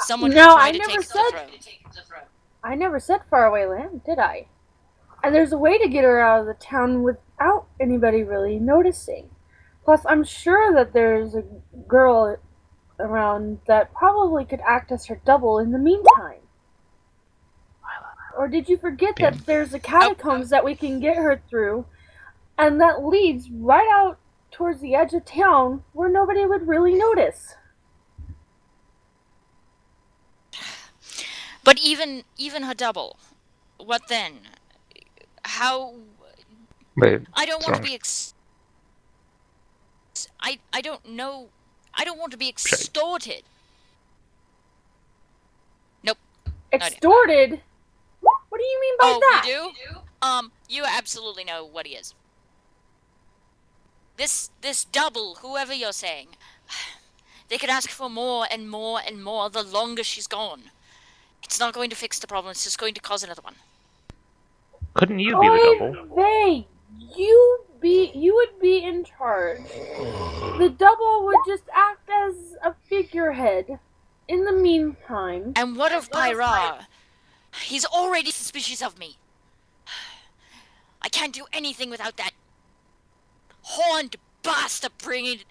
could No, try to take the throne. I never said faraway land, did I? And there's a way to get her out of the town without anybody really noticing. Plus, I'm sure that there's a girl around that probably could act as her double in the meantime. Or did you forget that there's a catacombs that we can get her through, and that leads right out towards the edge of town where nobody would really notice? But even her double, what then? How? Wait, I don't sorry. want to be I don't know. I don't want to be extorted. Nope. Extorted? What do you mean by that? You do? You absolutely know what he is. This double, whoever you're saying, they could ask for more and more and more the longer she's gone. It's not going to fix the problem, it's just going to cause another one. Couldn't you be the double? Hey, you would be in charge. The double would just act as a figurehead. In the meantime. And what of Pyra? He's already suspicious of me. I can't do anything without that horned bastard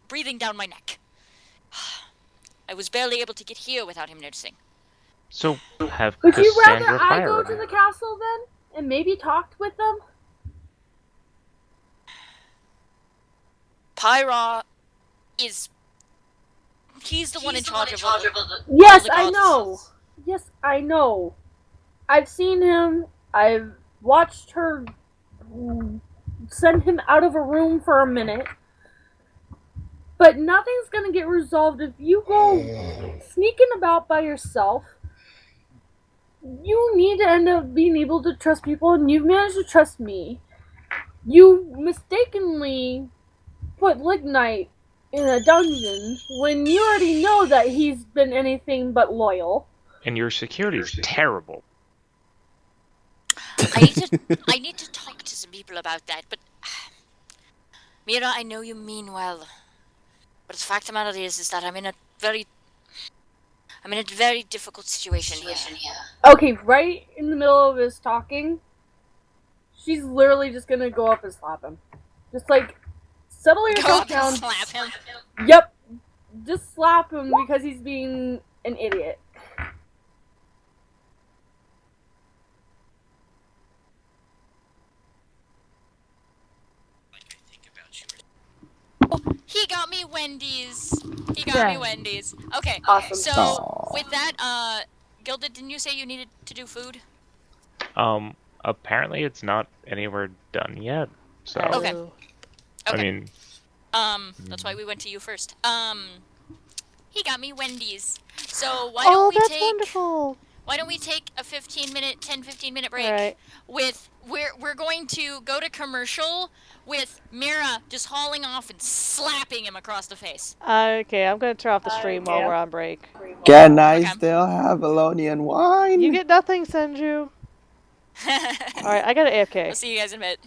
breathing down my neck. I was barely able to get here without him noticing. So have Would you Cassandra rather I fire go her. to the castle then? And maybe talked with them? Pyra is... He's the one in charge of all the... Yes, I know. Yes, I know. I've seen him. I've watched her send him out of a room for a minute. But nothing's gonna get resolved if you go sneaking about by yourself. You need to end up being able to trust people, and you've managed to trust me. You mistakenly put Lignite in a dungeon when you already know that he's been anything but loyal. And your security is terrible. I need to talk to some people about that, but... Mira, I know you mean well. But the fact of the matter is that I'm in a very difficult situation here. Okay, right in the middle of his talking, she's literally just gonna go up and slap him. Just like, settle yourself down. Slap him. Yep. Just slap him because he's being an idiot. He got me Wendy's. Okay. Awesome. So with that, Gilda, didn't you say you needed to do food? Apparently it's not anywhere done yet. So Okay. I mean, that's why we went to you first. He got me Wendy's. So why don't we take wonderful. Why don't we take a 15 minute break? Right. We're going to go to commercial with Mira just hauling off and slapping him across the face. Okay, I'm gonna turn off the stream while we're on break. Can I still have Bolognian wine? You get nothing, Senju. Alright, I got an AFK. I'll see you guys in a bit.